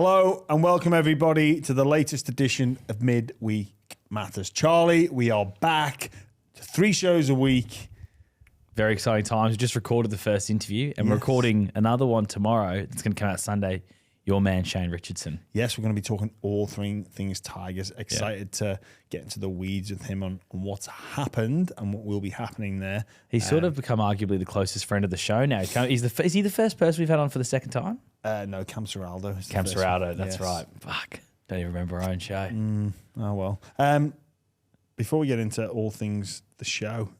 Hello and welcome everybody to the latest edition of Midweek Matters. Charlie, we are back to 3 shows a week. Very exciting times. We just recorded the first interview and we're recording another one tomorrow. It's going to come out Sunday. Your man, Shane Richardson. Yes, we're going to be talking all things Tigers. Excited to get into the weeds with him on what's happened and what will be happening there. He's sort of become arguably the closest friend of the show now. Is he the first person we've had on for the second time? No, Cam Serraldo. Cam Serraldo, that's right. Fuck. Don't even remember our own show. Oh, well. Before we get into all things the show,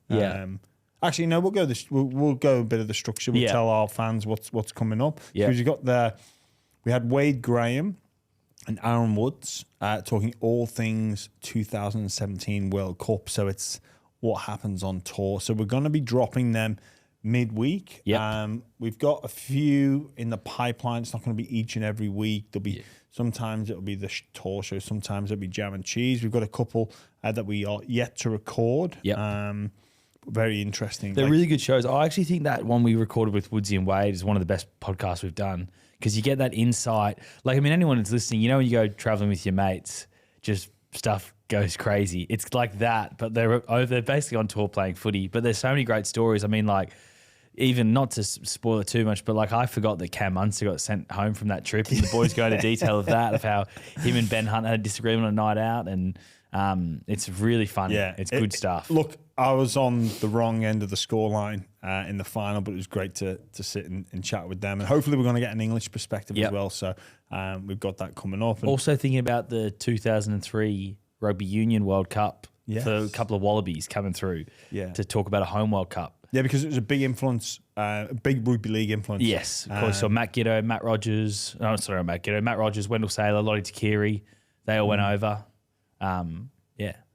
actually, no, we'll go a bit of the structure. We'll tell our fans what's coming up. Yeah. Because we had Wade Graham and Aaron Woods talking all things 2017 World Cup. So it's what happens on tour. So we're going to be dropping them midweek. Yep. We've got a few in the pipeline. It's not going to be each and every week. There'll be sometimes it'll be the tour show. Sometimes it'll be Jam and Cheese. We've got a couple that we are yet to record. Yep. Very interesting. They're really good shows. I actually think that one we recorded with Woodsy and Wade is one of the best podcasts we've done because you get that insight. Like, I mean, anyone that's listening, you know, when you go traveling with your mates, just stuff goes crazy. It's like that, but they're basically on tour playing footy. But there's so many great stories. I mean, like, even not to spoil it too much, but like I forgot that Cam Munster got sent home from that trip, and the boys go into detail of that, of how him and Ben Hunt had a disagreement on a night out, and it's really funny. Yeah, it's good stuff. Look, I was on the wrong end of the scoreline in the final, but it was great to sit and chat with them, and hopefully we're going to get an English perspective as well. So we've got that coming up. And also thinking about the 2003 Rugby Union World Cup for a couple of Wallabies coming through to talk about a home World Cup. Yeah, because it was a big influence, a big rugby league influence. Yes, of course. So Matt Giddo, Matt Rogers, Matt Rogers, Wendell Saylor, Lottie Takiri, they all went over.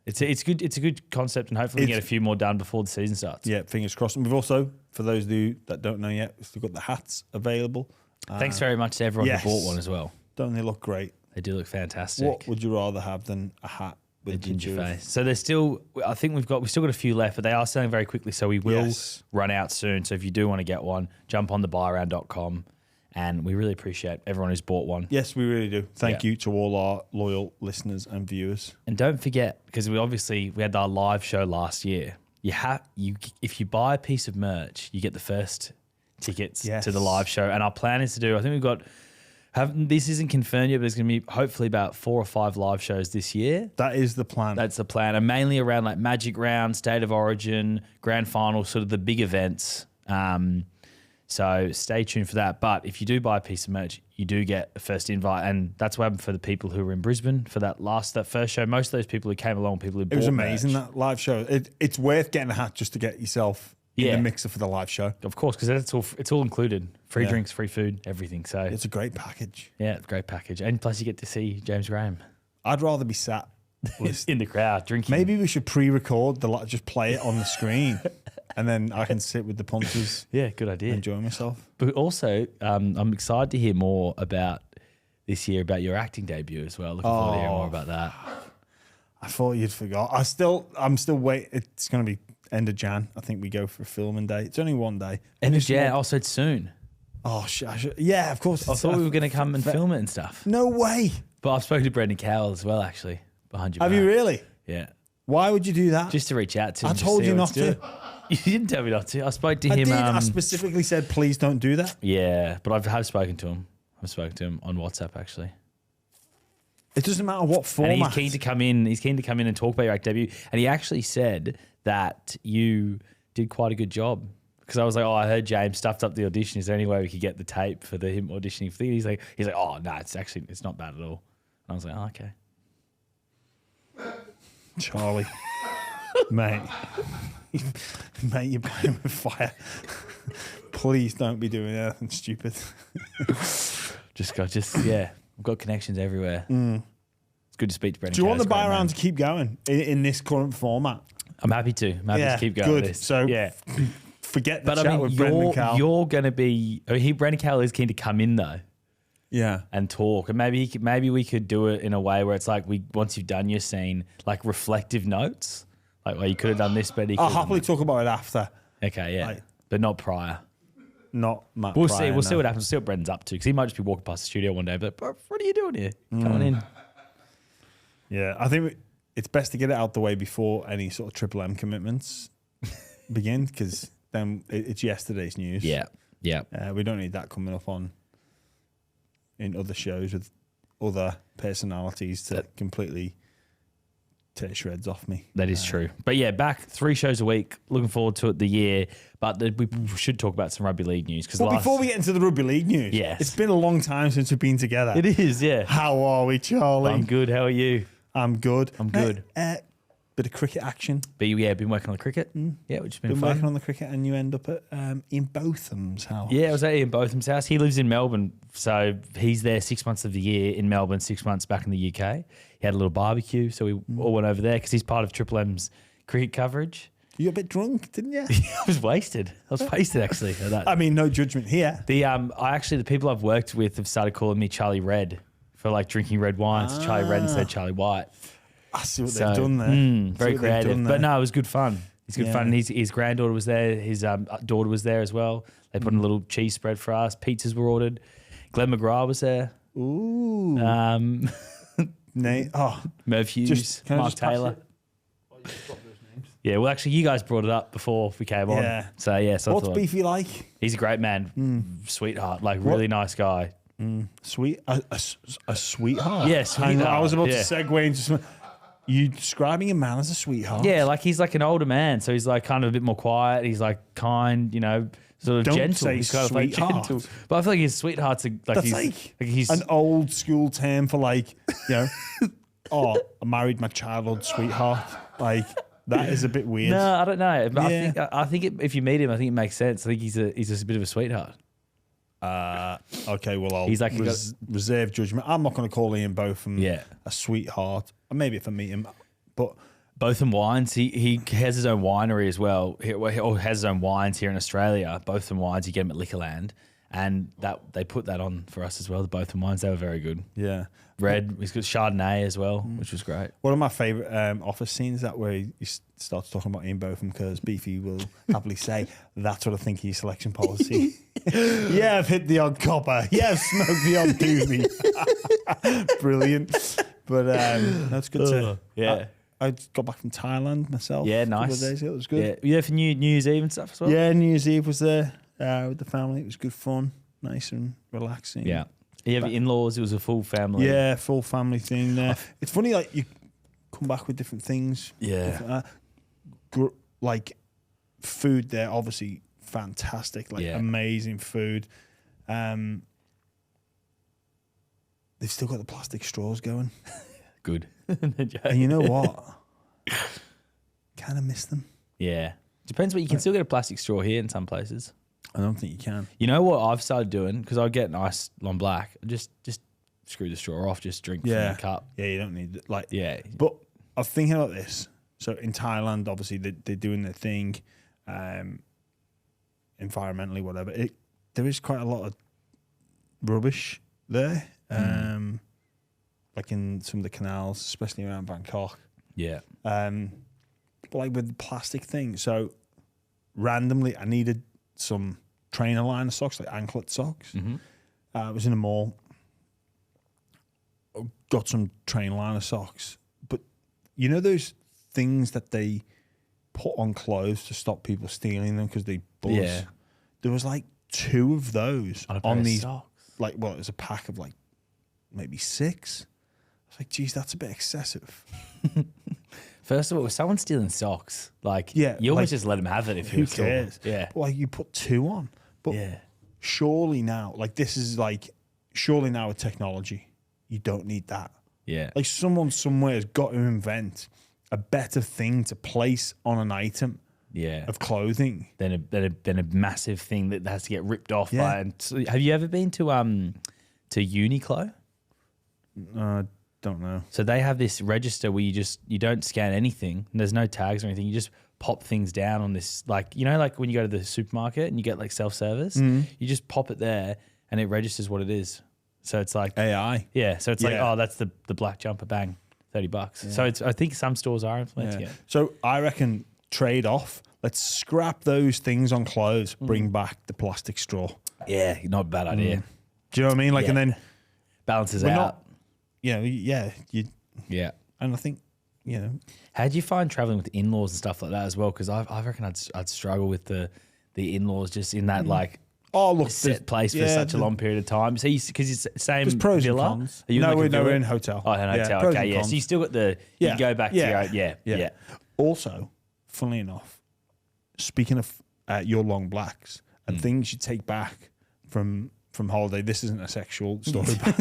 It's good. It's a good concept, and hopefully we get a few more done before the season starts. Yeah, fingers crossed. And we've also, for those of you that don't know yet, we've got the hats available. Thanks very much to everyone who bought one as well. Don't they look great? They do look fantastic. What would you rather have than a hat with a ginger face? So there's still, I think we've still got a few left, but they are selling very quickly, so we will run out soon. So if you do want to get one, jump on the buyaround.com. And we really appreciate everyone who's bought one. Yes, we really do. Thank you to all our loyal listeners and viewers. And don't forget, because we had our live show last year. If you buy a piece of merch, you get the first tickets to the live show. And our plan is to do, I think this isn't confirmed yet, but there's going to be hopefully about 4 or 5 live shows this year. That is the plan. That's the plan. And mainly around like Magic Round, State of Origin, Grand Final, sort of the big events. So stay tuned for that. But if you do buy a piece of merch, you do get a first invite. And that's what happened for the people who were in Brisbane for that first show. Most of those people who came along, people who bought merch. It was amazing, that live show. It's worth getting a hat just to get yourself in the mixer for the live show. Of course, because it's all included. Free drinks, free food, everything. So it's a great package. Yeah, it's a great package. And plus you get to see James Graham. I'd rather be sat in the crowd drinking. Maybe we should pre-record just play it on the screen. And then I can sit with the punters. Yeah, good idea. Enjoy myself. But also, I'm excited to hear more about this year, about your acting debut as well. Looking forward to hearing more about that. I thought you'd forgot. I'm still waiting. It's going to be end of Jan. I think we go for a filming day. It's only one day. End of Jan? Also, it's soon. Oh, yeah, of course. I thought we were going to come and film it and stuff. No way. But I've spoken to Brendan Cowell as well, actually, behind your back. Have you really? Yeah. Why would you do that? Just to reach out to him. I told you not to. You didn't tell me not to. I spoke to him. I specifically said, please don't do that. Yeah, but I have spoken to him. I've spoken to him on WhatsApp, actually. It doesn't matter what format. And he's keen to come in. He's keen to come in and talk about your act debut. And he actually said that you did quite a good job. Because I was like, I heard James stuffed up the audition. Is there any way we could get the tape for him auditioning for the? He's like, oh no, it's not bad at all. And I was like, oh, okay. Charlie, mate, you're playing with fire. Please don't be doing anything stupid. I've got connections everywhere. It's good to speak to Brendan. Do you want the buy around to keep going in this current format? I'm happy to. To keep going. Good. With this. So forget the chat with Brendan Cowell. You're going to be. Brendan Cowell is keen to come in though. Yeah, and talk, and maybe we could do it in a way where it's like once you've done your scene, like reflective notes, like well, you could have done this, but I'll happily talk about it after. Okay, yeah, but not prior. not Matt. We'll Pryor, see. We'll see no. what happens. We'll see what Brendan's up to because he might just be walking past the studio one day. But bro, what are you doing here? Come on in. Yeah, I think it's best to get it out the way before any sort of Triple M commitments begin, because then it's yesterday's news. Yeah. We don't need that coming up in other shows with other personalities to completely tear shreds off me. That is true. But yeah, back 3 shows a week. Looking forward to it the year. But we should talk about some rugby league news. Well, before we get into the rugby league news, Yes. it's been a long time since we've been together. It is, yeah. How are we, Charlie? I'm good. How are you? I'm good. I'm good. Bit of cricket action. But yeah, been working on the cricket. Yeah, which has been Been fun. working on the cricket, and you end up at in Botham's house. Yeah, I was at Ian Botham's house. He lives in Melbourne, so he's there 6 months of the year in Melbourne, 6 months back in the UK. He had a little barbecue, so we all went over there because he's part of Triple M's cricket coverage. You got a bit drunk, didn't you? I was wasted. Actually. At that. I mean, no judgment here. The people I've worked with have started calling me Charlie Red for like drinking red wines. Charlie Red instead of Charlie White. I see what they've done there. Very creative. But no, it was good fun. It's good fun. Yeah. His granddaughter was there. His daughter was there as well. They put in a little cheese spread for us. Pizzas were ordered. Glenn McGrath was there. Ooh. Nate. Oh, Merv Hughes. can I Mark just pass Taylor. it? Yeah, well, actually, you guys brought it up before we came on. Yeah. So, yeah. So I What's thought, Beefy like? he's a great man. Sweetheart. Like, really nice guy. Sweet. A sweetheart? Yeah, I sweetheart, was about yeah. to segue into some. You describing a man as a sweetheart? Yeah, like he's like an older man, so he's like kind of a bit more quiet. He's like kind, sort of Don't gentle. say He's kind of like sweetheart. gentle. But I feel like his sweetheart's That's he's an old school term for I married my childhood sweetheart. Like, that is a bit weird. No, I don't know. But Yeah. I think if you meet him, I think it makes sense. I think he's just a bit of a sweetheart. Okay, well, I'll He's like reserve judgment. I'm not going to call Ian Botham Yeah. a sweetheart. Maybe if I meet him, but Botham Wines, he has his own winery as well, or has his own wines here in Australia. Botham Wines, you get them at Liquorland, and that they put that on for us as well. The Botham Wines, they were very good. yeah. Red, he's got Chardonnay as well, which was great. One of my favourite office scenes that where he starts talking about Ian Botham, because Beefy will happily say, "That's what I think of your selection policy." Yeah, I've hit the odd copper. Yeah, I've smoked the odd doobie. Brilliant. But that's good to. Yeah. I got back from Thailand myself. Yeah, A couple nice. of days ago. It was good. Yeah, you there for New Year's Eve and stuff as well? Yeah, New Year's Eve was there with the family. It was good fun, nice and relaxing. Yeah. You have your in-laws, it was a full family. Yeah, full family thing there. It's funny, like, you come back with different things. Yeah. Different, like, food there, obviously fantastic, like, amazing food. They've still got the plastic straws going. Good. And you know what? Kind of miss them. Yeah. Depends what you can still get a plastic straw here in some places. I don't think you can. You know what I've started doing? Because I get nice long black. Just screw the straw off, just drink from the cup. Yeah, you don't need it. Like, Yeah. But I was thinking about this. So in Thailand, obviously they're doing their thing, environmentally, whatever. There is quite a lot of rubbish there, like in some of the canals, especially around Bangkok. Yeah. But like with the plastic thing, so randomly I needed some trainer liner socks, like anklet socks. I was in a mall, got some trainer liner socks, but you know those things that they put on clothes to stop people stealing them because they buzz? Yeah. There was like 2 of those On a pair on of these, socks. like, well, it was a pack of like maybe 6. I was like, geez, that's a bit excessive. First of all, if someone's stealing socks, like, Yeah, you almost like, just let them have it if Who you're still. cares? Yeah. But like, you put 2 on. But Yeah. surely now, like, this is like, surely now with technology, you don't need that. Yeah. Like, someone somewhere has got to invent a better thing to place on an item Yeah. of clothing. Then a massive thing that has to get ripped off Yeah. by. And so have you ever been to Uniqlo? Don't know. So they have this register where you don't scan anything and there's no tags or anything. You just pop things down on this, like, like when you go to the supermarket and you get like self-service, you just pop it there and it registers what it is. So it's like AI. Yeah. So it's like, Yeah. oh, that's the black jumper, bang, $30. So I think some stores are implementing it. So I reckon trade off let's scrap those things on clothes. Bring back the plastic straw. Yeah, not a bad idea. Do you know what I mean? Like, Yeah. and then Balances we're out. not, yeah. Yeah. And I think, How do you find traveling with in-laws and stuff like that as well? Because I reckon I'd struggle with the in-laws just in that like oh look, set place for such a long period of time. So because it's the same pros and villa. cons. Are you No, in like a we're villa? in a hotel. Oh, in a hotel. pros Okay, and yeah. So cons. you still got the you can go back to your own. Yeah. Also, funnily enough, speaking of your long blacks and things you take back from holiday, this isn't a sexual story, but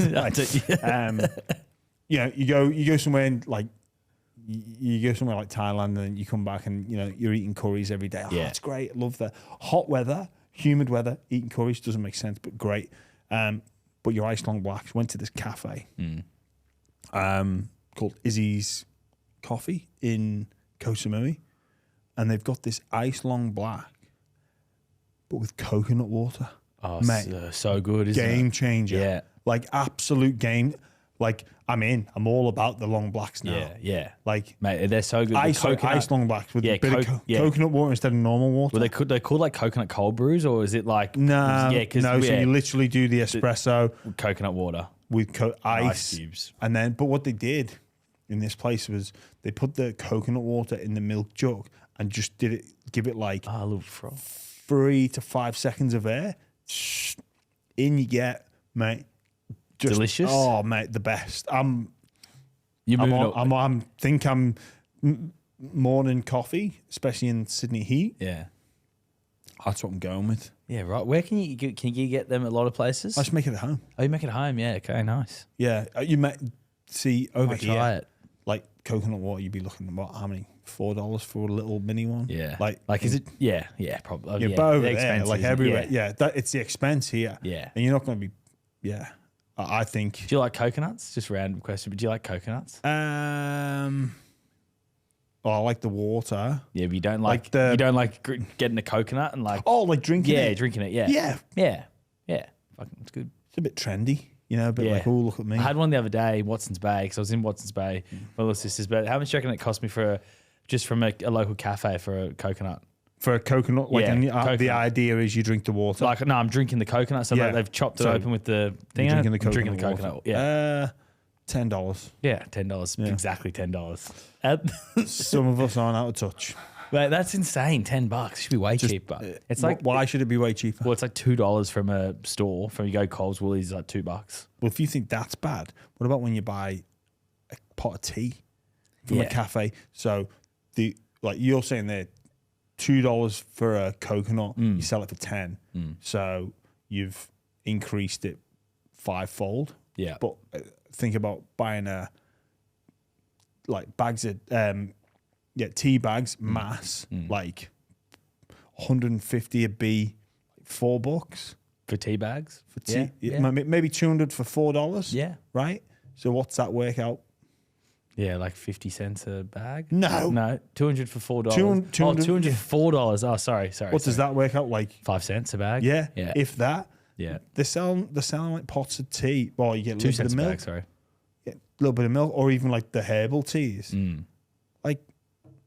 you go somewhere and like you go somewhere like Thailand and you come back and you're eating curries every day. Oh, Yeah. it's great. I love the hot weather, humid weather. Eating curries doesn't make sense, but great. But your ice long blacks. Went to this cafe called Izzy's Coffee in Koh Samui, and they've got this ice long black, but with coconut water. Oh, Mate, so good, isn't it? game changer. Yeah. Like absolute game. Like I'm all about the long blacks now. Yeah. Like Mate, they're so good. The ice long blacks with a bit of coconut water instead of normal water. Well, they called like coconut cold brews, or is it like No, Yeah, so you literally do the espresso coconut water, with ice cubes. and then. But what they did in this place was they put the coconut water in the milk jug and just give it like a little froth. 3 to 5 seconds of air. In you get, mate. Just, Delicious. Oh, mate, the best. I'm morning coffee, especially in Sydney heat. Yeah. That's what I'm going with. Yeah, right. Where can you get them at a lot of places? I just make it at home. Oh, you make it at home? Yeah. Okay. Nice. Yeah, you might see over Might here. try it. Like coconut water, you'd be looking at how many? $4 for a little mini one. Yeah. like is it? Yeah. Probably. Yeah, Yeah. but over They're there, expensive, like isn't it? everywhere. Yeah. Yeah, it's the expense here. Yeah. And you're not going to be. Yeah, I think. Do you like coconuts? Just a random question, but do you like coconuts? Oh, I like the water. Yeah, but you don't Like like you don't like getting a coconut and like Oh, like drinking it. drinking it. Yeah. Yeah. Fucking, it's good. It's a bit trendy, a bit like, oh, look at me. I had one the other day, Watson's Bay, because I was in Watson's Bay with my little sisters. But how much do you reckon it cost me just from a local cafe for a coconut? For a coconut, like, Yeah, and coconut. the idea is you drink the water. Like, no, I'm drinking the coconut. So Yeah. they've chopped it So open with the thing. You're drinking the I'm coconut. drinking the coconut. water. Yeah. $10. Yeah, $10. Yeah. Exactly $10. Some of us aren't out of touch. Mate, that's insane. $10. It should be way cheaper. It's like why should it be way cheaper? Well, it's like $2 from a store. From you go Coles, Woolies, like $2. Well, if you think that's bad, what about when you buy a pot of tea from a cafe? So you're saying there, $2 for a coconut, you sell it for 10. So you've increased it 5-fold. Yeah. But think about buying bags of tea bags, mass, like 150 a be, $4 For tea bags? for tea. Yeah. Maybe 200 for $4. Yeah. Right. So what's that work out? Yeah, like 50 cents a bag? No. 200 for $4. 200 200 for $4. Oh, sorry. What does that work out like? 5 cents a bag? Yeah. Yeah. If that. Yeah. They're selling like pots of tea. Well, you get a 2 little bit cents of a milk. bag, sorry. Yeah, a little bit of milk, or even like the herbal teas. Like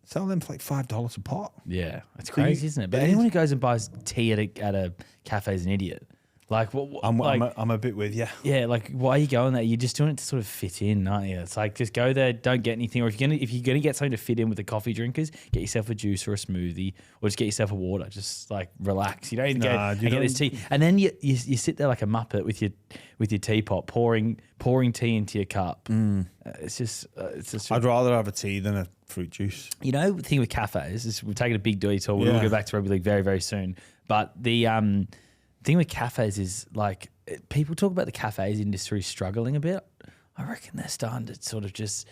sell them for like $5 a pot. Yeah. It's crazy, isn't it? But it anyone is. who goes and buys tea at a cafe is an idiot. Like, what? I'm a bit with you. Yeah, like why are you going there? You're just doing it to sort of fit in, aren't you? It's like just go there, don't get anything. Or if you're gonna get something to fit in with the coffee drinkers, get yourself a juice or a smoothie, or just get yourself a water. Just like relax. You don't need to Nah, go you and get this don't- tea. And then you sit there like a muppet with your teapot, pouring tea into your cup. It's just I'd rather have a tea than a fruit juice. you know, the thing with cafes is we've taken a big detour. We'll Yeah. go back to rugby league very, very soon. But the thing with cafes is like people talk about the cafes industry struggling a bit. I reckon they're starting to sort of just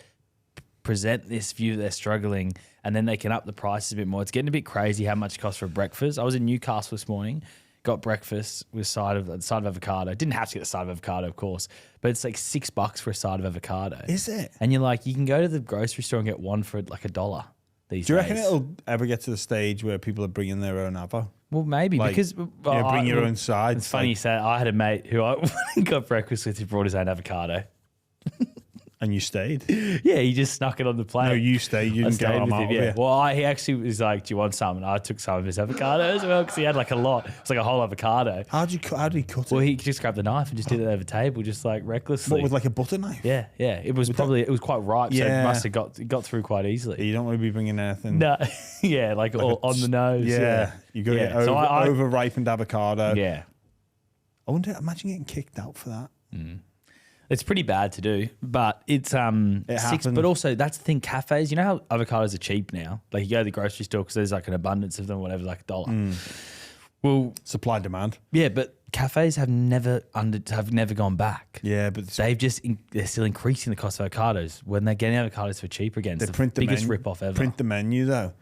present this view that they're struggling, and then they can up the prices a bit more. It's getting a bit crazy how much it costs for breakfast. I was in Newcastle this morning, got breakfast with side of avocado. Didn't have to get the side of avocado, of course, but it's like $6 for a side of avocado. Is it? And you're like, you can go to the grocery store and get one for like $1 these Do you days. reckon it'll ever get to the stage where people are bringing their own avo? Well, maybe Like, because bring your own side. It's funny you say. I had a mate who I got breakfast with who brought his own avocado. And you stayed? Yeah, he just snuck it on the plate. No, you stayed. You I didn't get stayed him with out him, of yeah. it. Well, he actually was like, "Do you want some?" And I took some of his avocado as well because he had like a lot. It's like a whole avocado. How did he cut it? Well, he just grabbed the knife and just did it over the table, just like recklessly. What, with like a butter knife? Yeah. It was it was quite ripe, so Yeah. it must have got through quite easily. You don't want to be bringing anything. No, yeah, like all on the nose. Yeah. You got to get So over-ripened avocado. Yeah. I wonder, imagine getting kicked out for that. It's pretty bad to do, but it's happens. But also that's the thing. Cafes, you know how avocados are cheap now. Like you go to the grocery store because there's like an abundance of them, or whatever, like $1. Well, Supply and demand. yeah, but cafes have never gone back. Yeah, but They're still increasing the cost of avocados when they're getting avocados for cheaper again. It's the biggest rip-off ever. Print the menu though.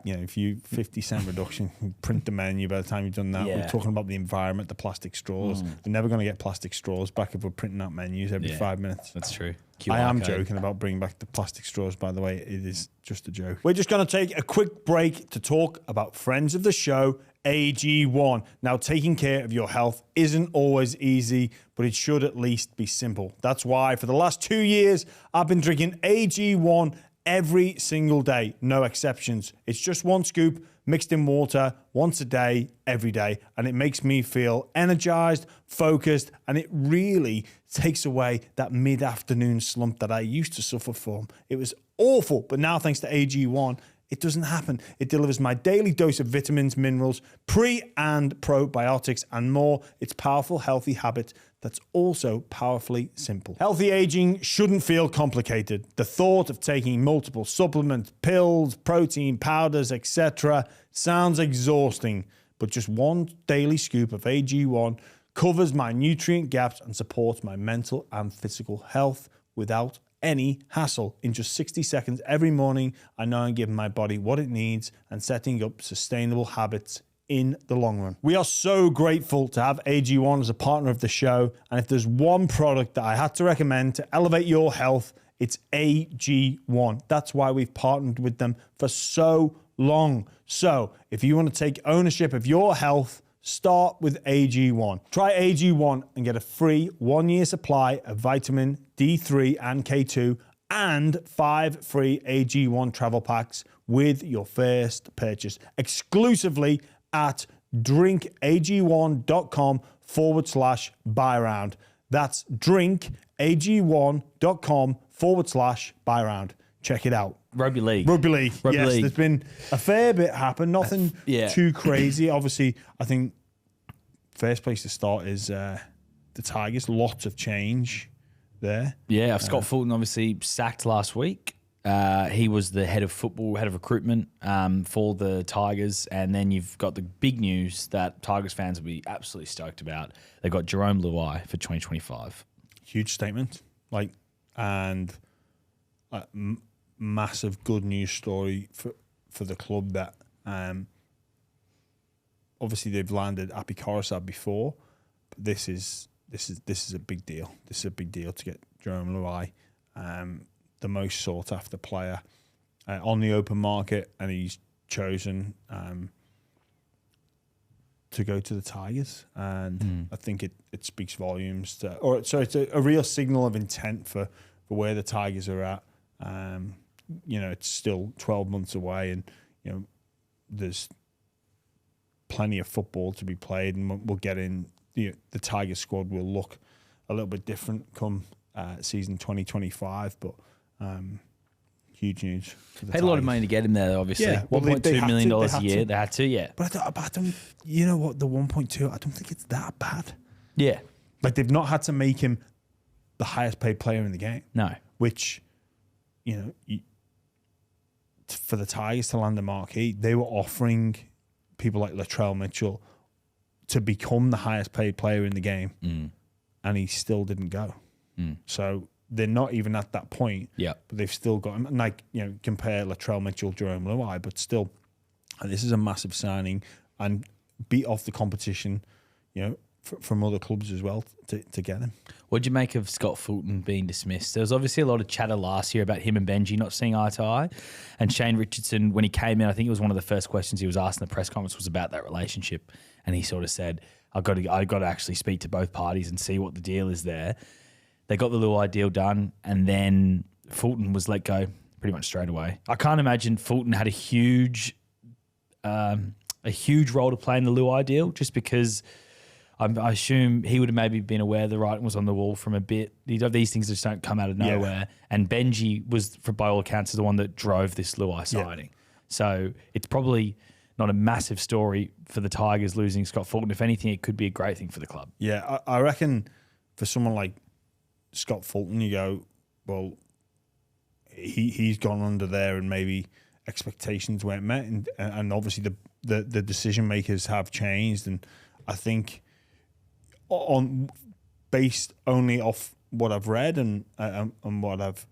You know, if you 50-cent reduction, you print the menu. By the time you've done that, Yeah. we're talking about the environment, the plastic straws. We're never going to get plastic straws back if we're printing out menus every 5 minutes. That's true. I am QR code. joking about bringing back the plastic straws, by the way. It is just a joke. We're just going to take a quick break to talk about friends of the show, AG1. Now, taking care of your health isn't always easy, but it should at least be simple. That's why for the last 2 years, I've been drinking AG1 every single day, no exceptions. It's just one scoop mixed in water once a day, every day. And it makes me feel energized, focused, and it really takes away that mid-afternoon slump that I used to suffer from. It was awful, but now thanks to AG1, it doesn't happen. It delivers my daily dose of vitamins, minerals, pre and probiotics, and more. It's powerful, healthy habit that's also powerfully simple. Healthy aging shouldn't feel complicated. The thought of taking multiple supplements, pills, protein powders, etc. sounds exhausting, but just one daily scoop of AG1 covers my nutrient gaps and supports my mental and physical health without any hassle. In just 60 seconds every morning, I know I'm giving my body what it needs and setting up sustainable habits in the long run. We are so grateful to have AG1 as a partner of the show. And if there's one product that I had to recommend to elevate your health, it's AG1. That's why we've partnered with them for so long. So if you want to take ownership of your health, start with AG1. Try AG1 and get a free 1-year supply of vitamin D3 and K2 and 5 free AG1 travel packs with your first purchase exclusively at drinkag1.com/buy round. That's drinkag1.com/buy round. Check it out. Rugby league. Yes, league. there's been a fair bit happen. Nothing too crazy. Obviously, I think first place to start is the Tigers. Lots of change there. Yeah, Scott Fulton obviously sacked last week. He was the head of recruitment for the Tigers. And then you've got the big news that Tigers fans will be absolutely stoked about. They got Jerome Luai for 2025. Huge statement. Massive good news story for the club that obviously they've landed Api Coruscant before, but this is a big deal. This is a big deal to get Jerome Luai, the most sought after player on the open market, and he's chosen to go to the Tigers, and I think it speaks volumes it's a real signal of intent for where the Tigers are at. It's still 12 months away, and there's plenty of football to be played, and we'll get in. The Tiger squad will look a little bit different come season 2025. But huge news. For the Paid Tigers. a lot of money to get him there, obviously. Yeah, well, $1.2 million a year. They had to, yeah. But I don't. You know what? The 1.2. I don't think it's that bad. Yeah. Like they've not had to make him the highest paid player in the game. No. Which, for the Tigers to land the marquee, they were offering people like Latrell Mitchell to become the highest paid player in the game, and he still didn't go. So they're not even at that point. Yeah, but they've still got him. And compare Latrell Mitchell, Jerome Luai, but still, this is a massive signing and beat off the competition. From other clubs as well to get him. What'd you make of Scott Fulton being dismissed? There was obviously a lot of chatter last year about him and Benji not seeing eye to eye. And Shane Richardson, when he came in, I think it was one of the first questions he was asked in the press conference was about that relationship. And he sort of said, I got to actually speak to both parties and see what the deal is there. They got the Luai deal done, and then Fulton was let go pretty much straight away. I can't imagine Fulton had a huge role to play in the Luai deal, just because I assume he would have maybe been aware the writing was on the wall from a bit. These things just don't come out of nowhere. And Benji was, by all accounts, the one that drove this Luai signing. So it's probably not a massive story for the Tigers losing Scott Fulton. If anything, it could be a great thing for the club. Yeah, I reckon for someone like Scott Fulton, you go, well, he's gone under there and maybe expectations weren't met, and obviously the decision makers have changed, and I think based only off what I've read and what I've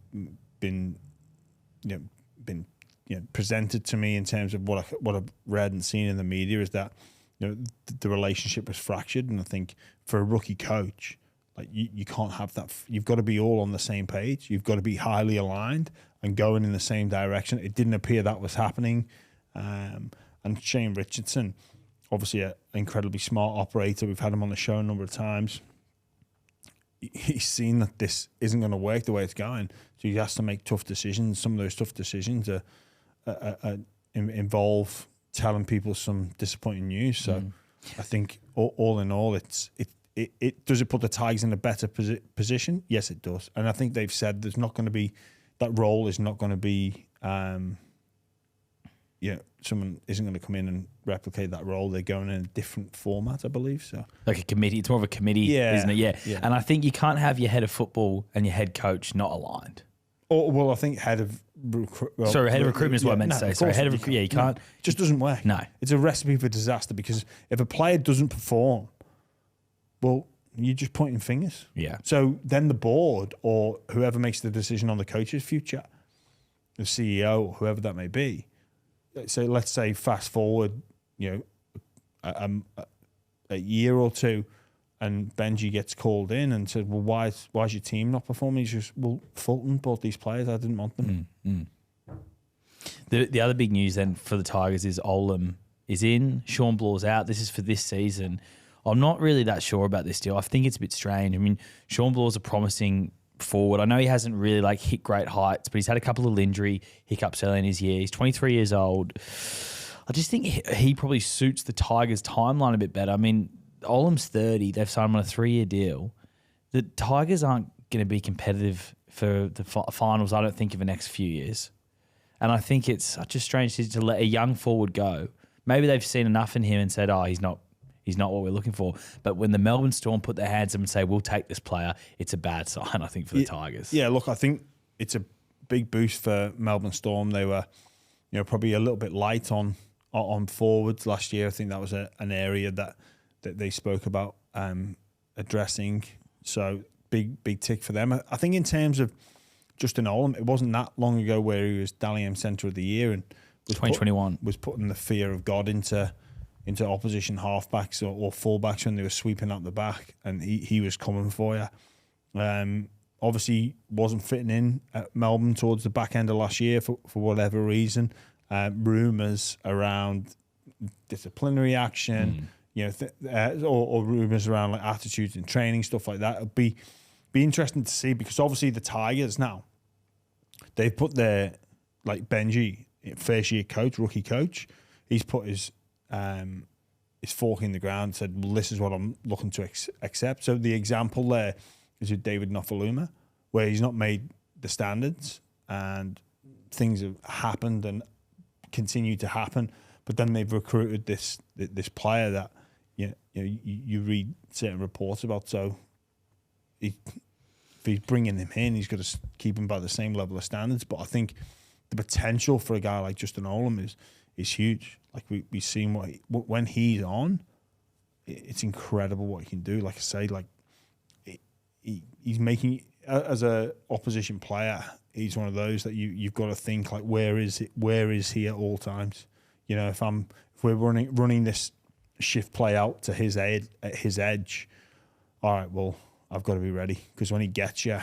been presented to me in terms of what I've read and seen in the media, is that the relationship was fractured, and I think for a rookie coach, like you can't have that. You've got to be all on the same page. You've got to be highly aligned and going in the same direction. It didn't appear that was happening. And Shane Richardson, obviously an incredibly smart operator. We've had him on the show a number of times. He's seen that this isn't going to work the way it's going, so he has to make tough decisions. Some of those tough decisions involve telling people some disappointing news. So I think all in all, it does it put the Tigers in a better position? Yes, it does. And I think they've said there's not going to be, that role is not going to be, someone isn't going to come in and replicate that role. They're going in a different format, I believe. So like a committee. It's more of a committee, isn't it? Yeah. And I think you can't have your head of football and your head coach not aligned. Well, I think head of recruitment is what I meant to say. Sorry, head of recruitment. You can't. It just doesn't work. No. It's a recipe for disaster, because if a player doesn't perform, well, you're just pointing fingers. Yeah. So then the board or whoever makes the decision on the coach's future, the CEO or whoever that may be, so let's say fast forward, a year or two, and Benji gets called in and said, well, why is your team not performing? He's just, well, Fulton bought these players. I didn't want them. The other big news then for the Tigers is Olam is in, Shawn Blair's out. This is for this season. I'm not really that sure about this deal. I think it's a bit strange. I mean, Shawn Blair's a promising forward. I know he hasn't really hit great heights, but he's had a couple of injury hiccups early in his year. He's 23 years old. I just think he probably suits the Tigers' timeline a bit better. I mean, Olam's 30. They've signed him on a 3-year deal. The Tigers aren't going to be competitive for the finals, I don't think, in the next few years. And I think it's such a strange decision to let a young forward go. Maybe they've seen enough in him and said, he's not what we're looking for. But when the Melbourne Storm put their hands up and say, we'll take this player, it's a bad sign, I think, for the Tigers. Yeah, look, I think it's a big boost for Melbourne Storm. They were, probably a little bit light on forwards last year. I think that was an area that they spoke about addressing. So big tick for them. I think in terms of Justin Olam, it wasn't that long ago where he was Dally M Centre of the Year and was 2021 was putting the fear of God into opposition halfbacks or fullbacks when they were sweeping out the back, and he was coming for you. Obviously wasn't fitting in at Melbourne towards the back end of last year for whatever reason. Rumours around disciplinary action, or rumours around attitudes in training, stuff like that. It'd be interesting to see, because obviously the Tigers now, they've put their, Benji, first year coach, rookie coach, he's put his fork in the ground and said, well, this is what I'm looking to accept. So the example there is with David Nofaluma, where he's not made the standards and things have happened and continue to happen, but then they've recruited this player that you read certain reports about. So if he's bringing him in, he's got to keep him by the same level of standards. But I think the potential for a guy like Justin Olam is huge. We've seen when he's on, it's incredible what he can do. Like I say, he's making, as a opposition player, he's one of those that you've got to think, where is he at all times? If we're running this shift play out to his edge, all right, well, I've got to be ready, because when he gets you,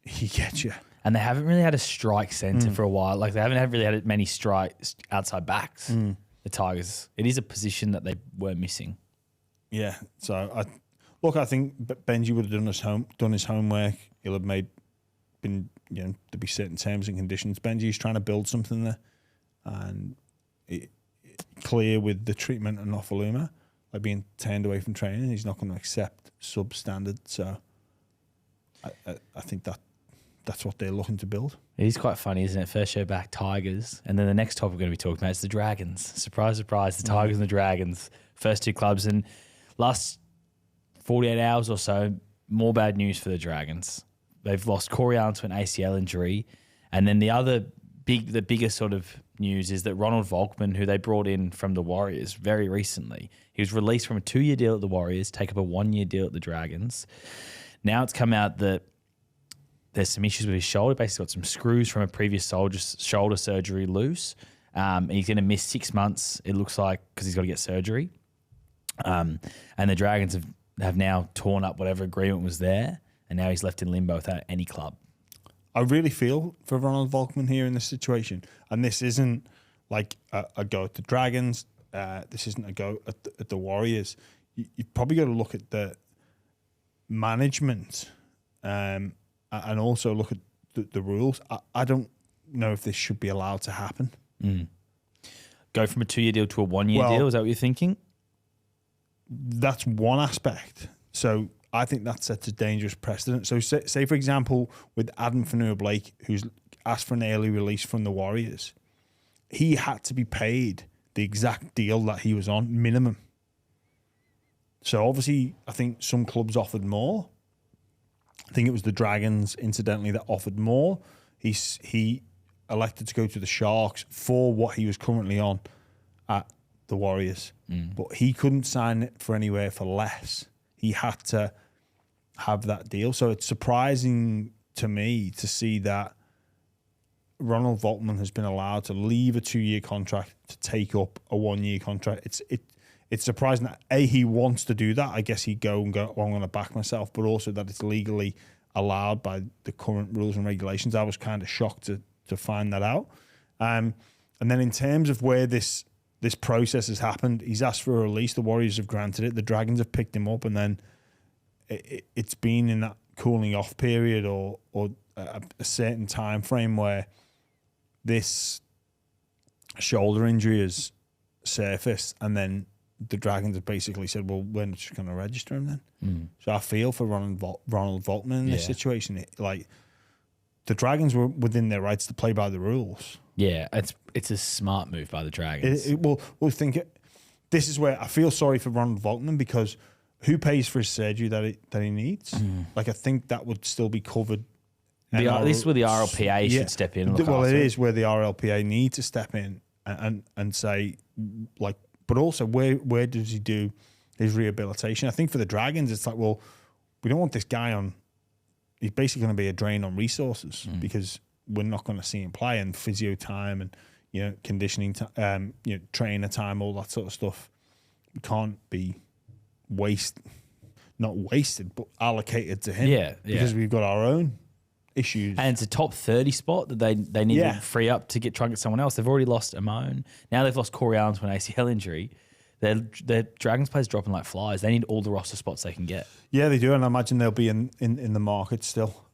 he gets you. And they haven't really had a strike centre for a while. They haven't really had many strikes outside backs, the Tigers. It is a position that they were missing. Yeah. So, Look, I think Benji would have done his homework. He'll have there'd be certain terms and conditions. Benji's trying to build something there, and clear with the treatment of Nofaluma, like being turned away from training. He's not going to accept substandard. So I think that's what they're looking to build. It is quite funny, isn't it? First show back, Tigers, and then the next topic we're going to be talking about is the Dragons. Surprise, surprise, the Tigers and the Dragons, first two clubs. And last 48 hours or so, more bad news for the Dragons. They've lost Corey Allen to an ACL injury, and then the biggest sort of news is that Ronald Volkman, who they brought in from the Warriors very recently, he was released from a 2-year deal at the Warriors, take up a 1-year deal at the Dragons. Now it's come out that there's some issues with his shoulder. Basically got some screws from a previous shoulder surgery loose. And he's going to miss 6 months, it looks like, because he's got to get surgery. And the Dragons have now torn up whatever agreement was there, and now he's left in limbo without any club. I really feel for Ronald Volkman here in this situation. And this isn't like a go at the Dragons. This isn't a go at the Warriors. You've probably got to look at the management and also look at the rules. I don't know if this should be allowed to happen. Go from a 2-year deal to a 1-year deal? Is that what you're thinking? That's one aspect. So I think that sets a dangerous precedent. So say for example, with Adam Fanua-Blake, who's asked for an early release from the Warriors, he had to be paid the exact deal that he was on, minimum. So obviously, I think some clubs offered more. I think it was the Dragons, incidentally, that offered more. He elected to go to the Sharks for what he was currently on at the Warriors. But he couldn't sign it for anywhere for less. He had to have that deal. So it's surprising to me to see that Ronald Volkman has been allowed to leave a 2-year contract to take up a 1-year contract. It's surprising that he wants to do that. I guess he'd go, I'm going to back myself, but also that it's legally allowed by the current rules and regulations. I was kind of shocked to find that out. And then in terms of where this process has happened, he's asked for a release. The Warriors have granted it. The Dragons have picked him up, and then it's been in that cooling off period or a certain time frame where this shoulder injury has surfaced, and then the Dragons have basically said, well, we're just going to register him then. So I feel for Ronald Volkman in this situation. The Dragons were within their rights to play by the rules. Yeah, it's a smart move by the Dragons. This is where I feel sorry for Ronald Volkman, because who pays for his surgery that he needs? Like, I think that would still be covered. This is where the RLPA should step in. It is where the RLPA need to step in and say, like, but also where does he do his rehabilitation? I think for the Dragons, it's like, well, we don't want this guy on. He's basically going to be a drain on resources because we're not going to see him play, and physio time and conditioning time, trainer time, all that sort of stuff can't be not wasted, but allocated to him. Because we've got our own issues. And it's a top 30 spot that they need to free up to try and get someone else. They've already lost Amon. Now they've lost Corey Allen to an ACL injury. Their Dragons players dropping like flies. They need all the roster spots they can get. Yeah, they do, and I imagine they'll be in the market still.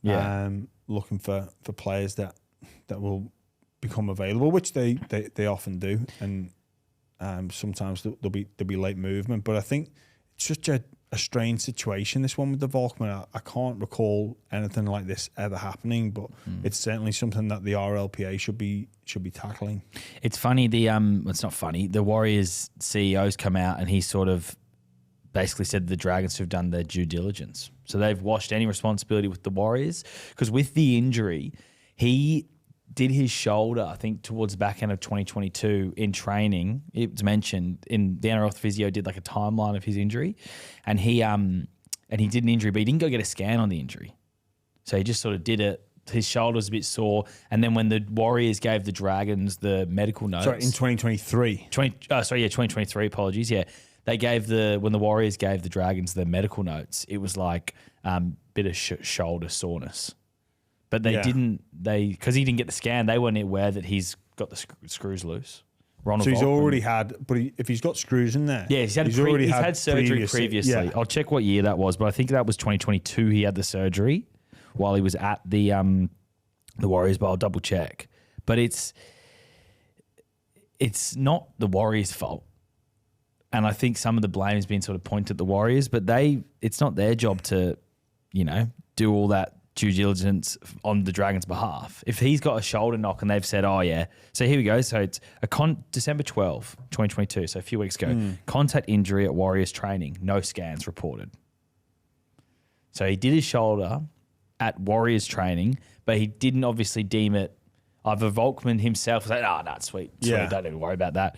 Looking for players that will become available, which they often do, and sometimes there'll be late movement. But I think it's such a strange situation, this one with the Volkman. I can't recall anything like this ever happening, but it's certainly something that the RLPA should be tackling. It's funny, it's not funny. The Warriors CEO's come out and he sort of basically said the Dragons have done their due diligence. So they've washed any responsibility with the Warriors, because with the injury, he did his shoulder, I think, towards the back end of 2022 in training. It was mentioned in the NRL physio did like a timeline of his injury, and he did an injury, but he didn't go get a scan on the injury. So he just sort of did it. His shoulder was a bit sore, and then when the Warriors gave the Dragons the medical notes, sorry, in 2023, 2023. Apologies, yeah. They gave when the Warriors gave the Dragons the medical notes, it was like bit of shoulder soreness. But they didn't, because he didn't get the scan, they weren't aware that he's got the screws loose. Ronald So he's Volkman. already had, but if he's got screws in there, Yeah, he's had surgery previously. Yeah. I'll check what year that was, but I think that was 2022. He had the surgery while he was at the Warriors, but I'll double check. But it's not the Warriors' fault, and I think some of the blame has been sort of pointed at the Warriors, but it's not their job to, do all that due diligence on the Dragons' behalf. If he's got a shoulder knock and they've said, oh, yeah. So here we go. So it's December 12, 2022, so a few weeks ago. Contact injury at Warriors training. No scans reported. So he did his shoulder at Warriors training, but he didn't obviously deem it. Either Volkman himself was like, that's sweet. Yeah. Don't even worry about that.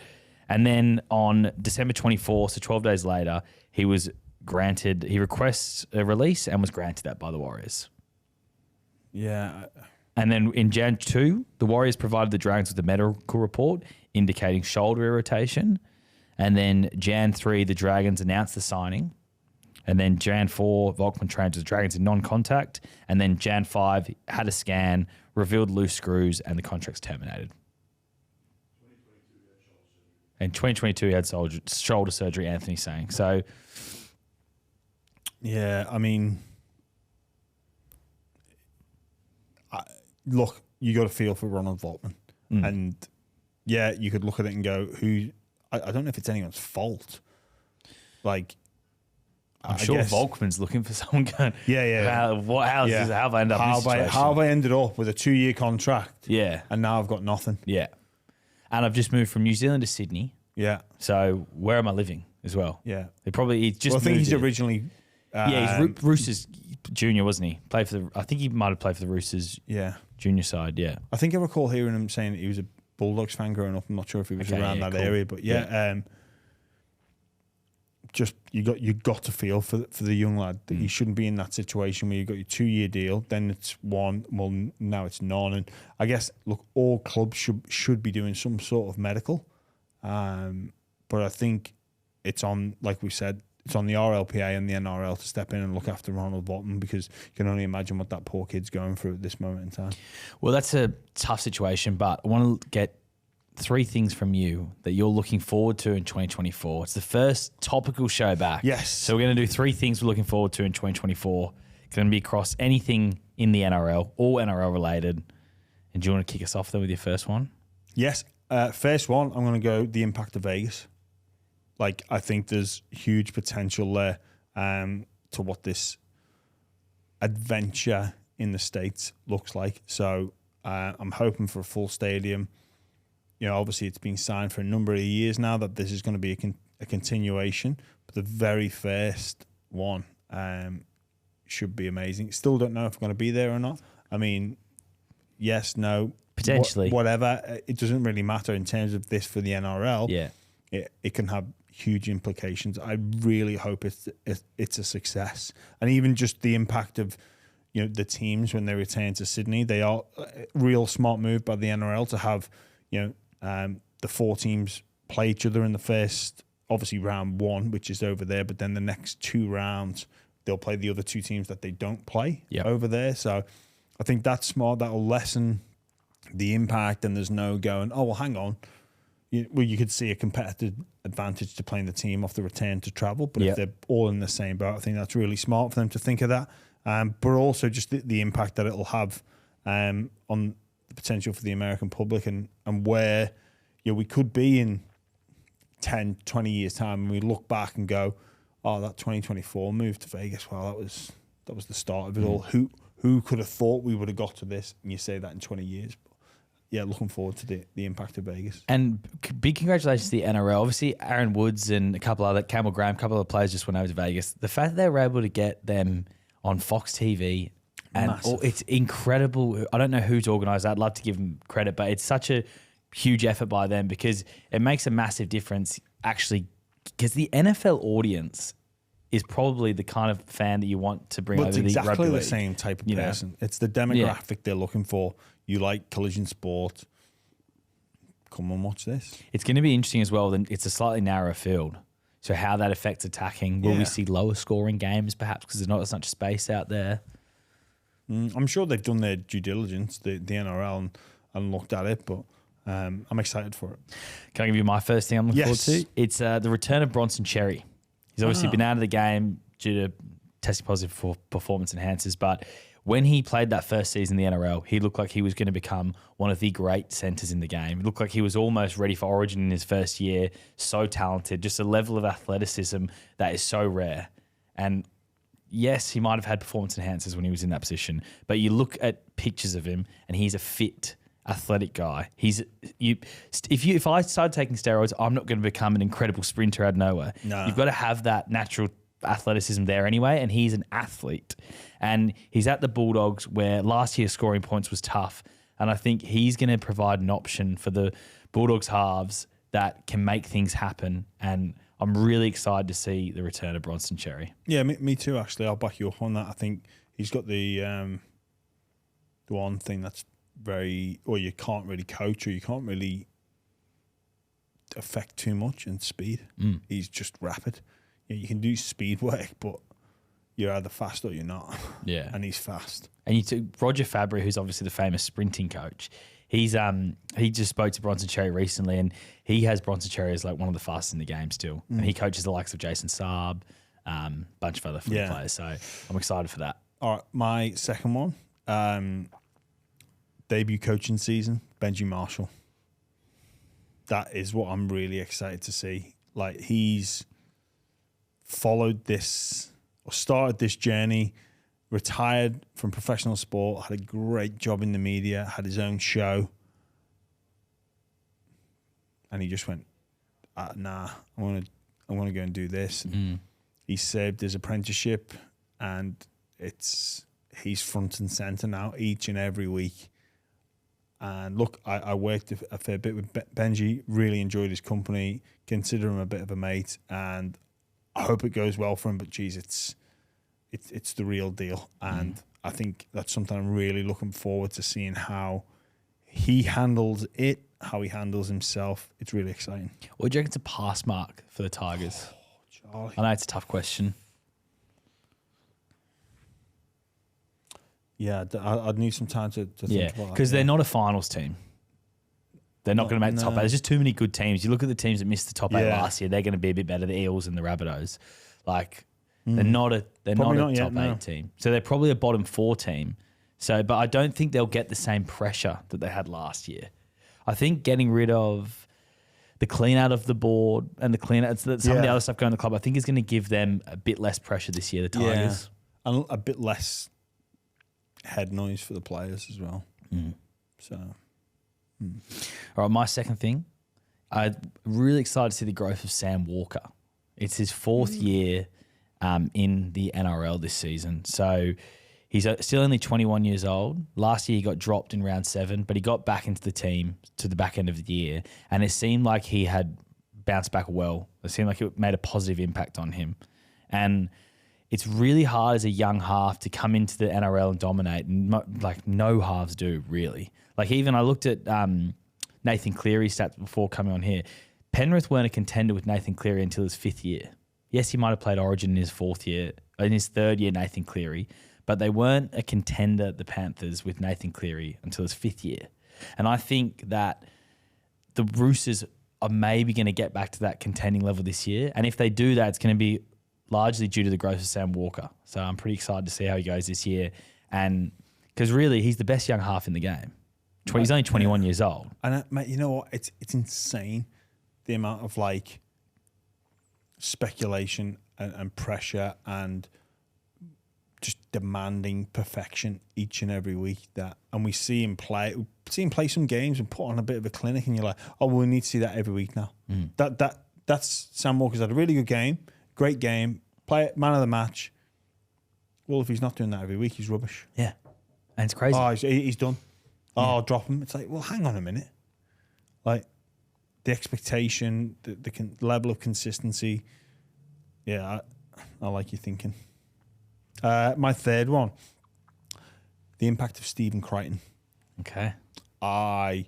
And then on December 24, so 12 days later, he requests a release and was granted that by the Warriors. Yeah. And then in Jan 2, the Warriors provided the Dragons with a medical report indicating shoulder irritation. And then Jan 3, the Dragons announced the signing. And then Jan 4, Volkman trained with the Dragons in non-contact. And then Jan 5, had a scan, revealed loose screws, and the contract's terminated. In 2022, he had shoulder surgery, Anthony's saying. So, yeah, I mean, look, you got to feel for Ronald Volkman. And, yeah, you could look at it and go, I don't know if it's anyone's fault. Like, I'm sure Volkman's looking for someone going, yeah. How have I ended up in this situation? How have I ended up with a 2-year contract? Yeah. And now I've got nothing. Yeah. And I've just moved from New Zealand to Sydney. Yeah. So where am I living as well? Yeah. He just I think he's moved in. originally... he's Roosters junior, wasn't he? I think he might have played for the Roosters junior side, yeah. I think I recall hearing him saying that he was a Bulldogs fan growing up. I'm not sure if he was around that area, but just you got to feel for the young lad that he shouldn't be in that situation where you got your 2-year deal, then it's one, well now it's none, and I guess look, all clubs should be doing some sort of medical, but I think it's on, like we said, it's on the RLPA and the NRL to step in and look after Ronald Botham, because you can only imagine what that poor kid's going through at this moment in time. Well, that's a tough situation, but I want to get 3 things from you that you're looking forward to in 2024. It's the first topical show back. Yes. So we're going to do 3 things we're looking forward to in 2024. It's going to be across anything in the NRL, all NRL related. And do you want to kick us off then with your first one? Yes. First one, I'm going to go the impact of Vegas. Like, I think there's huge potential there to what this adventure in the States looks like. So I'm hoping for a full stadium. Obviously it's been signed for a number of years now that this is going to be a continuation, but the very first one should be amazing. Still don't know if we're going to be there or not. I mean, yes, no, potentially, whatever. It doesn't really matter in terms of this for the NRL. Yeah, it can have huge implications. I really hope it's a success, and even just the impact of the teams when they return to Sydney. They are a real smart move by the NRL to have the 4 teams play each other in the first, obviously round 1, which is over there, but then the next 2 rounds they'll play the other 2 teams that they don't play over there. So I think that's smart. That'll lessen the impact, and there's no going, oh well, hang on. You could see a competitive advantage to playing the team off the return to travel, but if they're all in the same boat, I think that's really smart for them to think of that. But also just the impact that it'll have on the potential for the American public, and where we could be in 10, 20 years time, and we look back and go, oh, that 2024 move to Vegas, well, that was the start of it all. Who could have thought we would have got to this? And you say that in 20 years. Yeah, looking forward to the impact of Vegas. And big congratulations to the NRL. Obviously, Aaron Woods and Campbell Graham, a couple of players just went over to Vegas. The fact that they were able to get them on Fox TV, and it's incredible. I don't know who's organised that. I'd love to give them credit, but it's such a huge effort by them, because it makes a massive difference, actually, because the NFL audience is probably the kind of fan that you want to bring over the rugby league. It's exactly the same type of person. It's the demographic they're looking for. You like collision sport, come and watch this. It's going to be interesting as well. Then it's a slightly narrower field. So how that affects attacking. Will we see lower scoring games perhaps because there's not as much space out there? I'm sure they've done their due diligence, the NRL, and looked at it. But I'm excited for it. Can I give you my first thing I'm looking Yes. forward to? It's the return of Bronson Cherry. He's obviously been out of the game due to testing positive for performance enhancers, but when he played that first season in the NRL, he looked like he was going to become one of the great centres in the game. It looked like he was almost ready for Origin in his first year. So talented, just a level of athleticism that is so rare. And yes, he might have had performance enhancers when he was in that position, but you look at pictures of him and he's a fit, athletic guy. If I started taking steroids, I'm not going to become an incredible sprinter out of nowhere. No. You've got to have that natural athleticism there anyway, and he's an athlete. And he's at the Bulldogs where last year scoring points was tough, and I think he's going to provide an option for the Bulldogs halves that can make things happen, and I'm really excited to see the return of Bronson Cherry. Yeah, me too, actually. I'll back you up on that. I think he's got the one thing that's or you can't really coach or you can't really affect too much, and speed. He's just rapid. You can do speed work, but you're either fast or you're not. Yeah. And he's fast. And you took Roger Fabry, who's obviously the famous sprinting coach. He just spoke to Bronson Cherry recently, and he has Bronson Cherry as like one of the fastest in the game still. And he coaches the likes of Jason Saab, bunch of other footy players. So I'm excited for that. All right, my second one, debut coaching season, Benji Marshall. That is what I'm really excited to see. Like, he's followed this or started this journey, retired from professional sport, had a great job in the media, had his own show, and he just went, nah, I want to go and do this. And he saved his apprenticeship, and he's front and center now each and every week. And look, I worked a fair bit with Benji, really enjoyed his company, consider him a bit of a mate, and I hope it goes well for him. But geez, it's the real deal. And I think that's something I'm really looking forward to seeing how he handles it, how he handles himself. It's really exciting. What do you reckon it's a pass mark for the Tigers? Charlie. I know it's a tough question. Yeah, I'd need some time to think about that. Because they're not a finals team. They're not going to make the top eight. No. There's just too many good teams. You look at the teams that missed the top eight Yeah. last year, they're going to be a bit better, the Eels and the Rabbitohs. Like, they're not a top eight team. So they're probably a bottom four team. So, but I don't think they'll get the same pressure that they had last year. I think getting rid of the clean out of the board and the clean out, some of the other stuff going in the club, I think is going to give them a bit less pressure this year, the Tigers. Yeah. And a bit less head noise for the players as well. So, All right, my second thing, I'm really excited to see the growth of Sam Walker. It's his fourth year in the NRL this season. So he's still only 21 years old. Last year he got dropped in round 7, but he got back into the team to the back end of the year, and it seemed like he had bounced back well. It seemed like it made a positive impact on him. And it's really hard as a young half to come into the NRL and dominate, and like no halves do, really. Like, even I looked at Nathan Cleary's stats before coming on here. Penrith weren't a contender with Nathan Cleary until his 5th year. Yes, he might have played Origin in his 4th year, in his 3rd year, Nathan Cleary, but they weren't a contender, the Panthers, with Nathan Cleary until his 5th year. And I think that the Roosters are maybe going to get back to that contending level this year. And if they do that, it's going to be largely due to the growth of Sam Walker. So I'm pretty excited to see how he goes this year. And because really, he's the best young half in the game. He's only 21 years old. and mate, you know what? It's insane the amount of like speculation and pressure and just demanding perfection each and every week. And we see him play some games and put on a bit of a clinic, and you're like, oh, well, we need to see that every week now. That's Sam Walker's had a really good game, great game, man of the match. Well, if he's not doing that every week, he's rubbish. Yeah. And it's crazy. Oh, he's done. Oh, I'll drop him. It's like, well, hang on a minute. Like, the expectation, the level of consistency. Yeah, I like your thinking. My third one, the impact of Stephen Crichton. Okay. I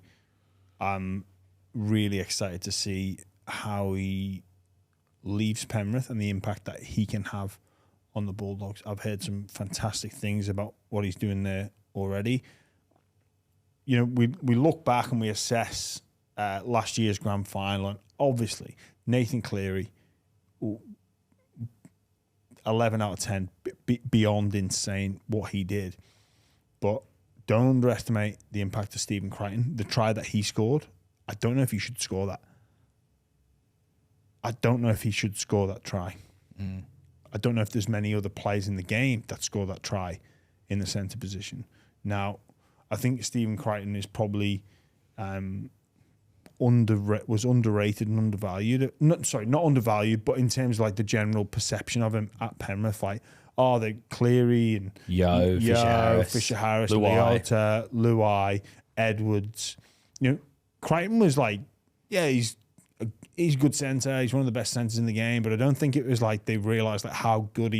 am really excited to see how he leaves Penrith and the impact that he can have on the Bulldogs. I've heard some fantastic things about what he's doing there already. You know, we look back and we assess last year's grand final, and obviously Nathan Cleary, 11 out of 10, beyond insane what he did. But don't underestimate the impact of Stephen Crichton. The try that he scored, I don't know if he should score that. I don't know if he should score that try. I don't know if there's many other players in the game that score that try in the centre position. Now, I think Stephen Crichton is probably was underrated and undervalued. Not undervalued, but in terms of like the general perception of him at Penrith, like, the Cleary and Fisher Harris, Leota, Luai, Edwards. Crichton was like, he's a good centre. He's one of the best centres in the game, but I don't think it was like they realised like how good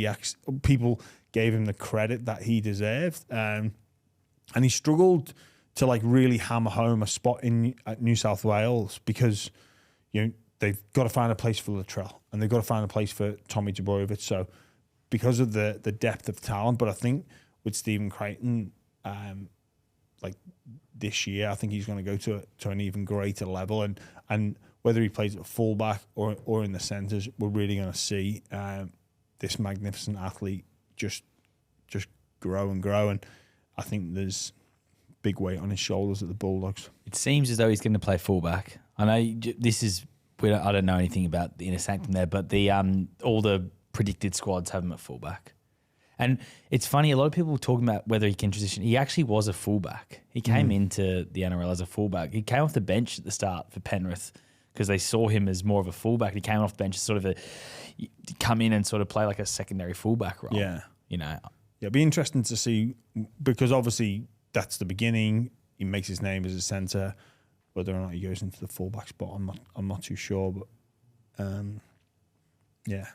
people gave him the credit that he deserved. And he struggled to like really hammer home a spot at New South Wales because they've got to find a place for Latrell and they've got to find a place for Tommy Dvorak. So because of the depth of talent, but I think with Stephen Crichton, like this year, I think he's going to go to an even greater level, and whether he plays at fullback or in the centres, we're really going to see this magnificent athlete just grow and grow. And I think there's big weight on his shoulders at the Bulldogs. It seems as though he's going to play fullback. I know this is I don't know anything about the inner sanctum there, but the all the predicted squads have him at fullback. And it's funny, a lot of people were talking about whether he can transition. He actually was a fullback. He came into the NRL as a fullback. He came off the bench at the start for Penrith because they saw him as more of a fullback. He came off the bench as sort of come in and sort of play like a secondary fullback role. Yeah. Yeah, it'd be interesting to see because obviously that's the beginning. He makes his name as a centre. Whether or not he goes into the fullback spot, I'm not too sure. But yeah.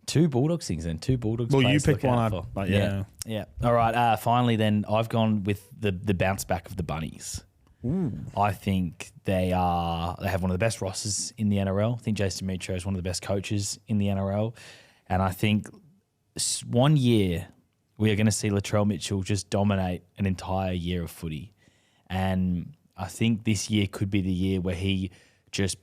Two Bulldogs things then. Two Bulldogs. Well, you picked one. Yeah. All right. Finally, then I've gone with the bounce back of the Bunnies. Ooh. I think they have one of the best rosters in the NRL. I think Jason Mitchell is one of the best coaches in the NRL, and I think 1 year we are going to see Latrell Mitchell just dominate an entire year of footy, and I think this year could be the year where he just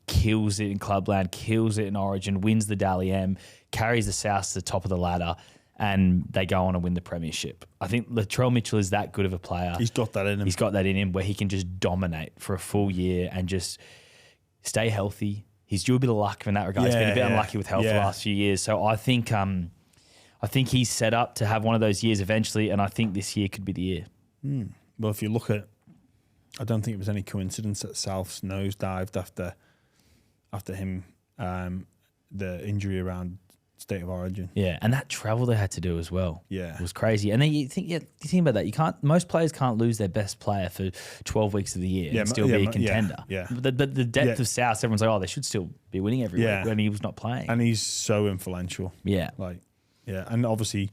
kills it in Clubland, kills it in Origin, wins the Dally M, carries the South to the top of the ladder, and they go on and win the premiership. I think Latrell Mitchell is that good of a player. He's got that in him. He's got that in him where he can just dominate for a full year and just stay healthy. He's due a bit of luck in that regard. He's been a bit unlucky with health the last few years. So I think he's set up to have one of those years eventually, and I think this year could be the year. Well, if you look at, I don't think it was any coincidence that South's nosedived after him, the injury around State of Origin. Yeah, and that travel they had to do as well. Yeah, was crazy. And then you think about that. Most players can't lose their best player for 12 weeks of the year and still be a contender. Yeah. But the depth of South, everyone's like, they should still be winning every week when he was not playing. And he's so influential. Yeah, and obviously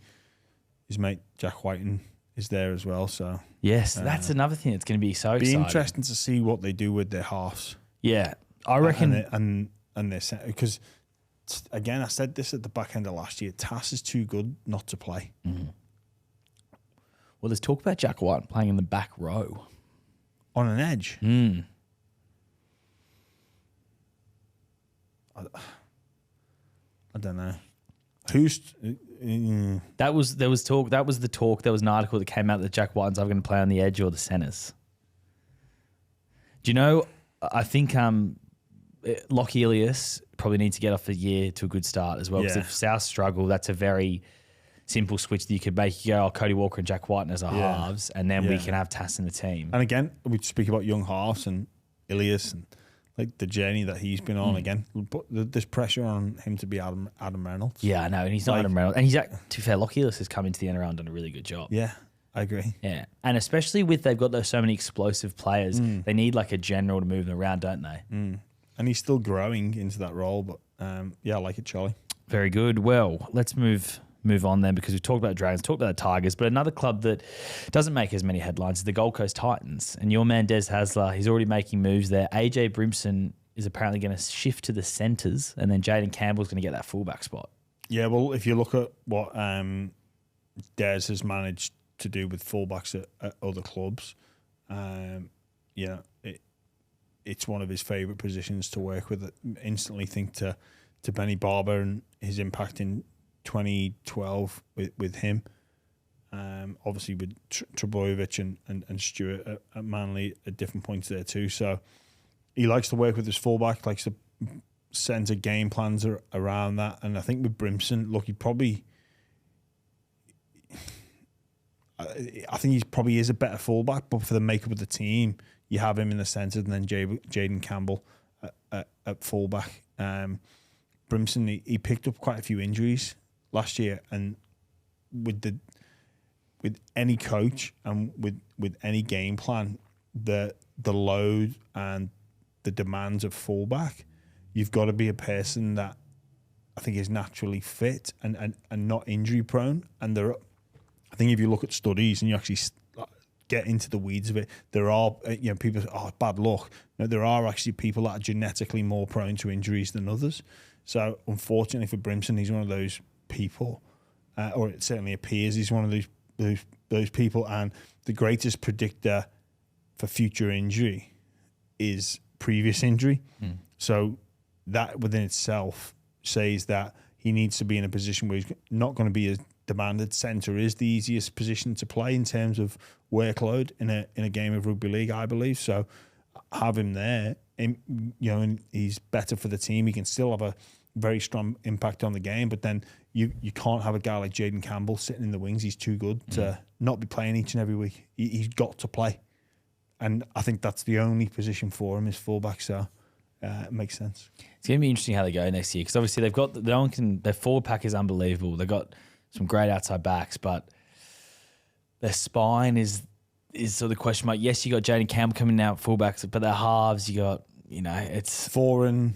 his mate Jack Whiten is there as well. So yes, that's another thing that's going to be so exciting. Be interesting to see what they do with their halves. Yeah, I reckon, and their because. Again, I said this at the back end of last year. Tass is too good not to play. Mm-hmm. Well, there's talk about Jack White playing in the back row. On an edge? I don't know. There was talk. That was the talk. There was an article that came out that Jack White's either going to play on the edge or the centres. Do you know, I think Lockie Ilias probably needs to get off the year to a good start as well. Because if South struggle, that's a very simple switch that you could make. You go, Cody Walker and Jack Whiten as our halves, and then we can have Tass in the team. And again, we speak about young halves and Ilias and like the journey that he's been on again. But there's pressure on him to be Adam Reynolds. Yeah, I know, and he's not Adam Reynolds. And he's, to be fair, Lockie Ilias has come into the NRL and done a really good job. Yeah, I agree. Yeah, and especially with they've got so many explosive players, they need like a general to move them around, don't they? And he's still growing into that role, but I like it, Charlie. Very good. Well, let's move on then, because we've talked about Dragons, talked about the Tigers, but another club that doesn't make as many headlines is the Gold Coast Titans. And your man Des Hasler, he's already making moves there. AJ Brimson is apparently going to shift to the centres, and then Jaden Campbell's going to get that fullback spot. Yeah, well, if you look at what Des has managed to do with fullbacks at other clubs, it's one of his favourite positions to work with. Instantly think to Benny Barber and his impact in 2012 with him. Obviously with Trebojevic and Stewart at Manly at different points there too. So he likes to work with his fullback, likes to center game plans around that. And I think with Brimson, look, I think he probably is a better fullback, but for the makeup of the team, you have him in the centre and then Jaden Campbell at fullback. Brimson, he picked up quite a few injuries last year, and with any coach and with any game plan, the load and the demands of fullback, you've got to be a person that I think is naturally fit and not injury prone. And I think if you look at studies and you actually get into the weeds of it, there are people say, oh, bad luck. No, there are actually people that are genetically more prone to injuries than others. So unfortunately for Brimson, he's one of those people, or it certainly appears he's one of those people. And the greatest predictor for future injury is previous injury. So that within itself says that he needs to be in a position where he's not going to be as demanded. Centre is the easiest position to play in terms of workload in a game of rugby league, I believe. So have him there, and he's better for the team. He can still have a very strong impact on the game, but then you can't have a guy like Jaden Campbell sitting in the wings. He's too good to not be playing each and every week. He's got to play, and I think that's the only position for him is fullback. So it makes sense. It's going to be interesting how they go next year, because obviously their forward pack is unbelievable. They've got some great outside backs, but their spine is sort of the question mark. Yes, you got Jaden Campbell coming out fullbacks, but their halves, you got it's Foreign,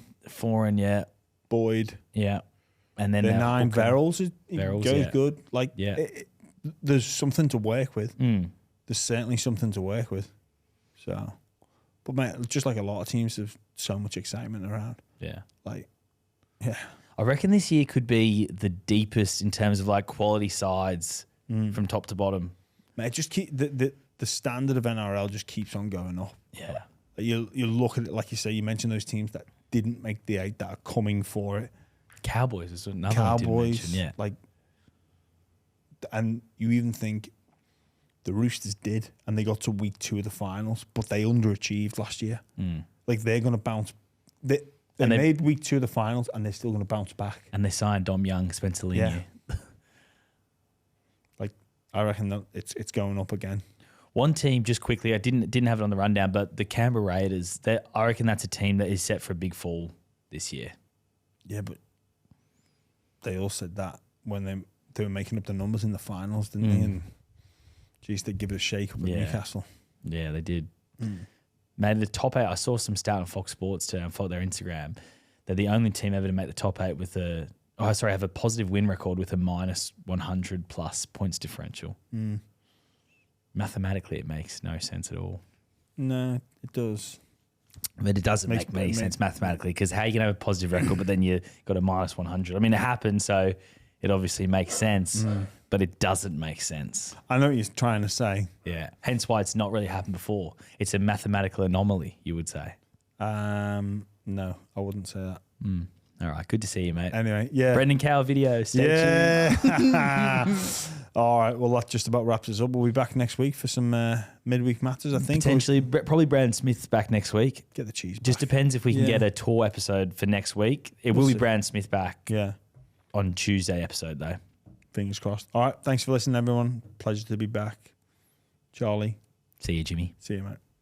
yeah, Boyd, yeah, and then their 9 Verrills goes good. There's something to work with. There's certainly something to work with. So, but mate, just like a lot of teams, there's so much excitement around. Yeah, yeah. I reckon this year could be the deepest in terms of quality sides from top to bottom. Mate, just keep the standard of NRL just keeps on going up. Yeah, you look at it, like you say, you mentioned those teams that didn't make the 8 that are coming for it. Cowboys is another one I didn't mention, yeah. And you even think the Roosters did, and they got to week 2 of the finals, but they underachieved last year. They're going to bounce. They made week 2 of the finals, and they're still going to bounce back. And they signed Dom Young, Spencer Linier. Yeah. I reckon that it's going up again. One team, just quickly, I didn't have it on the rundown, but the Canberra Raiders. I reckon that's a team that is set for a big fall this year. Yeah, but they all said that when they were making up the numbers in the finals, didn't they? And geez, they give it a shake up at Newcastle. Yeah, they did. Made the top 8. I saw some stat on Fox Sports today. I followed their Instagram. They're the only team ever to make the top 8 with have a positive win record with a minus 100 plus points differential. Mathematically, it makes no sense at all. No, it does. But it doesn't make any sense mathematically, because how you can have a positive record but then you got a minus 100? I mean, it happened, so it obviously makes sense, but it doesn't make sense. I know what you're trying to say. Yeah. Hence why it's not really happened before. It's a mathematical anomaly, you would say. No, I wouldn't say that. All right. Good to see you, mate. Anyway, yeah. Brendan Cowell video. All right. Well, that just about wraps us up. We'll be back next week for some midweek matters, I think. Potentially. Probably Brandon Smith's back next week. Get the cheese back. Just depends if we can get a tour episode for next week. It will be Brandon Smith back on Tuesday episode, though. Fingers crossed. All right. Thanks for listening, everyone. Pleasure to be back. Charlie. See you, Jimmy. See you, mate.